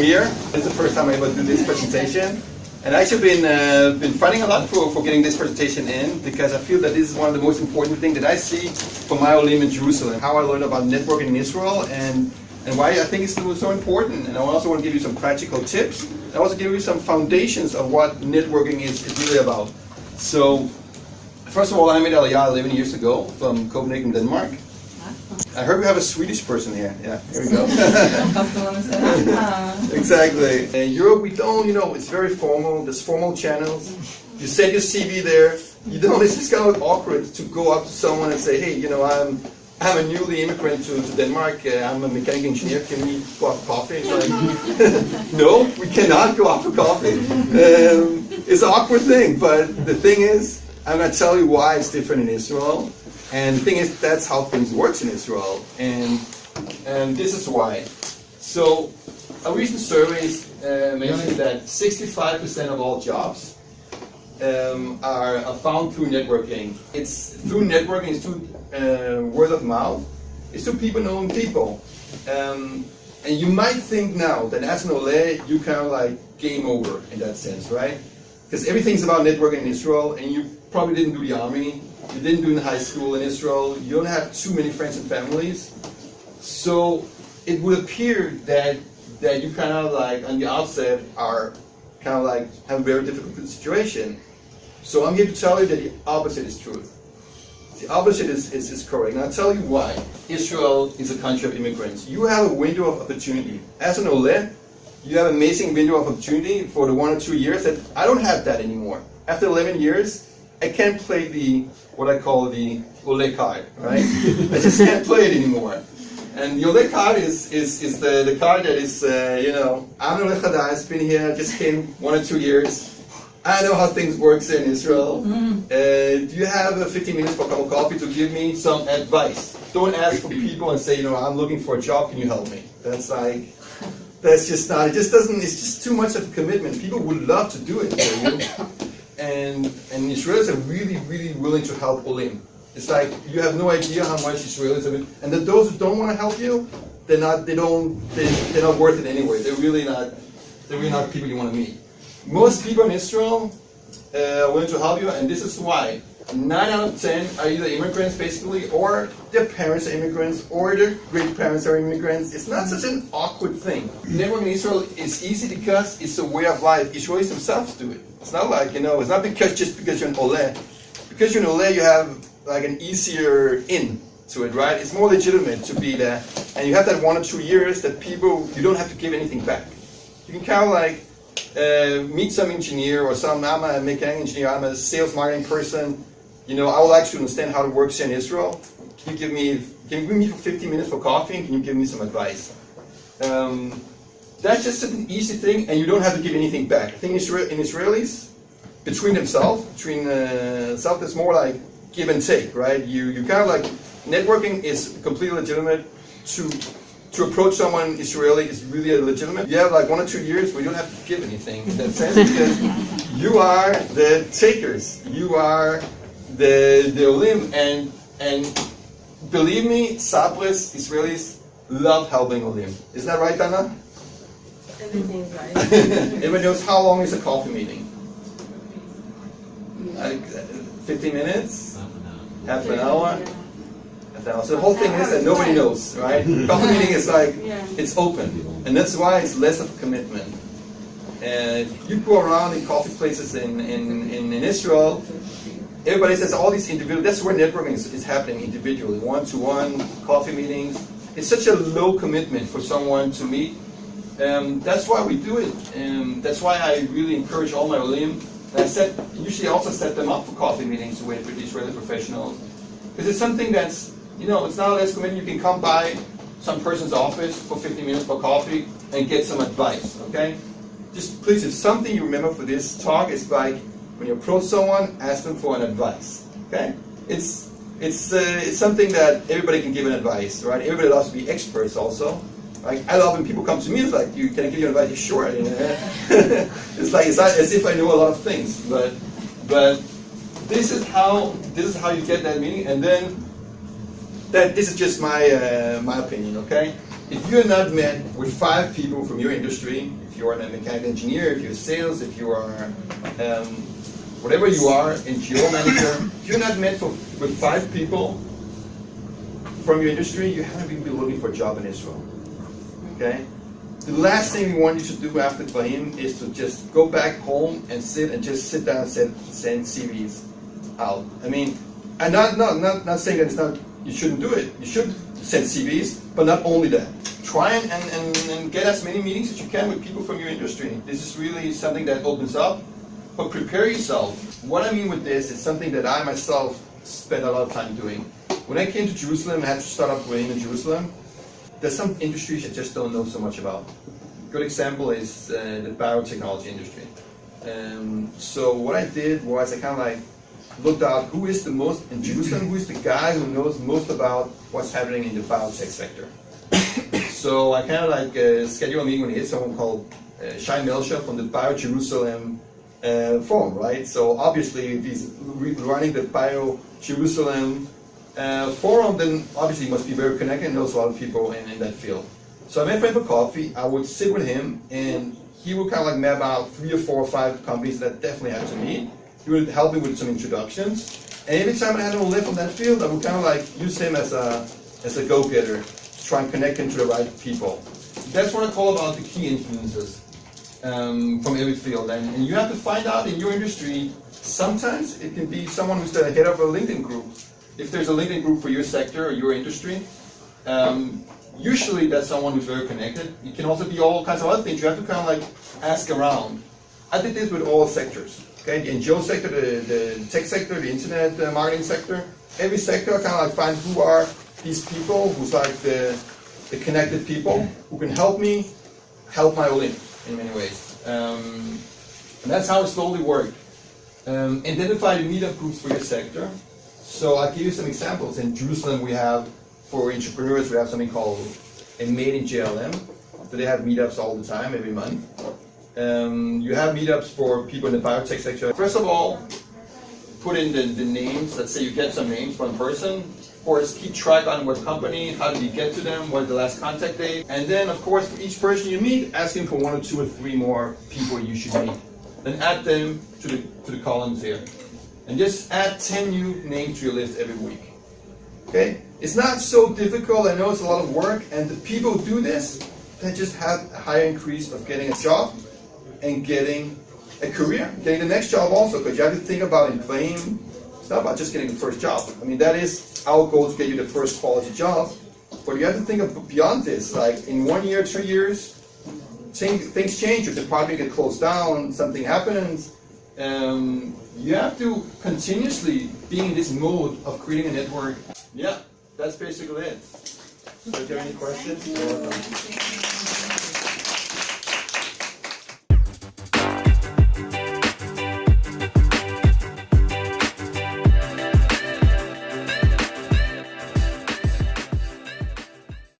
here. This is the first time I ever do this presentation. And I've actually been fighting a lot for getting this presentation in, because I feel that this is one of the most important things that I see from my Olim in Jerusalem, how I learned about networking in Israel and why I think it's so important. And I also want to give you some practical tips. I also give you some foundations of what networking is really about. So, first of all, I made Aliyah 11 years ago from Copenhagen, Denmark. I heard we have a Swedish person here. Yeah, here we go. Exactly. In Europe, we don't, it's very formal. There's formal channels. You send your CV there. You don't, it's just kind of awkward to go up to someone and say, hey, I'm a newly immigrant to Denmark. I'm a mechanical engineer. Can we go out for coffee? It's like, no, we cannot go out for coffee. It's an awkward thing, but the thing is, I'm going to tell you why it's different in Israel. And the thing is, that's how things work in Israel. And this is why. So, a recent survey mentioned that 65% of all jobs are found through networking. It's through networking, it's through word of mouth, it's through people knowing people. And you might think now that as an Ole, you kind of like game over in that sense, right? Because everything's about networking in Israel, and you probably didn't do the army, you didn't do in high school in Israel, you don't have too many friends and families. So it would appear that you kind of like on the outset are kind of like have a very difficult situation. So I'm here to tell you that the opposite is true. The opposite is correct, and I'll tell you why. Israel is a country of immigrants. You have a window of opportunity. As an Ole, you have an amazing window of opportunity for the 1 or 2 years that I don't have that anymore. After 11 years, I can't play what I call the Ole card, right? I just can't play it anymore. And the Ole card is the card that is, I'm Ole Chadai, been here, just came 1 or 2 years. I know how things work in Israel. Do you have 15 minutes for a cup of coffee to give me some advice? Don't ask for people and say, I'm looking for a job, can you help me? That's just not, it's just too much of a commitment. People would love to do it for you. And Israelis are really, really willing to help Olim. It's like, you have no idea how much Israelis are, and that those who don't want to help you, they're not worth it anyway. They're really not people you want to meet. Most people in Israel are willing to help you, and this is why. 9 out of 10 are either immigrants, basically, or their parents are immigrants, or their great-parents are immigrants. It's not such an awkward thing. Networking in Israel is easy because it's a way of life. Israelis themselves do it. It's not like, it's not just because you're an Ole. Because you're an Ole, you have like an easier in to it, right? It's more legitimate to be there. And you have that 1 or 2 years that you don't have to give anything back. You can kind of like meet some engineer or I'm a mechanical engineer, I'm a sales marketing person. I would like to understand how it works here in Israel. Can you give me for 15 minutes for coffee, and can you give me some advice? That's just an easy thing, and you don't have to give anything back. I think in Israelis, between themselves, it's more like give and take, right? You kind of like, networking is completely legitimate. To approach someone Israeli is really legitimate. You have like 1 or 2 years where you don't have to give anything in that sense, because you are the takers. You are the Olim, and believe me, Sabres, Israelis love helping Olim. Isn't that right, Dana? Everything's right. Everybody knows how long is a coffee meeting? Like 15 minutes? Half an hour? So the whole thing is that nobody knows, right? Coffee meeting is like, it's open. And that's why it's less of a commitment. And if you go around in coffee places in Israel, everybody says all these individual, that's where networking is happening individually, one-to-one, coffee meetings. It's such a low commitment for someone to meet. That's why we do it. And that's why I really encourage all my Olim. And usually I also set them up for coffee meetings with Israeli professionals. Because it's something that's, it's not less commitment. You can come by some person's office for 15 minutes for coffee and get some advice, okay? Just please, if something you remember for this talk is like, when you approach someone, ask them for an advice, okay? It's something that everybody can give an advice, right? Everybody loves to be experts also. Like, I love when people come to me, it's like, can I give you advice? Sure. It's like, it's not as if I know a lot of things, but this is how you get that meeting, and then this is just my opinion, okay? if you're not met with 5 people from your industry, if you're a mechanical engineer, if you're sales, if you are whatever you are, NGO manager, if you're not met with 5 people from your industry, you haven't been looking for a job in Israel. Okay? The last thing we want you to do after Bahim is to just go back home and sit down and send CVs out. I mean, I'm not saying that it's not, you shouldn't do it. You should send CVs, but not only that. Try and get as many meetings as you can with people from your industry. This is really something that opens up, but prepare yourself. What I mean with this is something that I myself spent a lot of time doing. When I came to Jerusalem, I had to start up Bahim in Jerusalem. There's some industries I just don't know so much about. A good example is the biotechnology industry. So what I did was I kind of like looked out who is the most, in Jerusalem, who is the guy who knows most about what's happening in the biotech sector. So I kind of like scheduled a meeting with someone called Shai Melsha from the Bio Jerusalem forum, right? So obviously if he's running the Bio Jerusalem forum, then obviously he must be very connected and knows a lot of people in that field. So I met him for coffee. I would sit with him, and he would kind of like map out 3 or 4 or 5 companies that I definitely had to meet. He would help me with some introductions, and every time I had him live on that field, I would kind of like use him as a go-getter, to try and connect him to the right people. That's what I call about the key influences from every field, and you have to find out in your industry. Sometimes it can be someone who's the head of a LinkedIn group. If there's a LinkedIn group for your sector or your industry, usually that's someone who's very connected. It can also be all kinds of other things. You have to kind of like ask around. I did this with all sectors. Okay, the NGO sector, the tech sector, the internet marketing sector. Every sector, I kind of like find who are these people, who's like the connected people who can help me help my audience in many ways. And that's how it slowly worked. Identify the meetup groups for your sector. So I'll give you some examples. In Jerusalem, we have, for entrepreneurs, we have something called a Made in JLM. So they have meetups all the time, every month. You have meetups for people in the biotech sector. First of all, put in the names. Let's say you get some names from a person. Of course, keep track on what company, how did you get to them, what the last contact date. And then, of course, for each person you meet, ask him for 1 or 2 or 3 more people you should meet. Then add them to the columns here. And just add 10 new names to your list every week. Okay? It's not so difficult. I know it's a lot of work, and the people who do this, they just have a higher increase of getting a job and getting a career, getting the next job also, because you have to think about employing. It's not about just getting the first job. I mean, that is our goal, to get you the first quality job, but you have to think of beyond this. Like in 1 year, 2 years, things change. Your department gets closed down, something happens. You have to continuously be in this mode of creating a network. Yeah, that's basically it. So if you have any questions, you're welcome.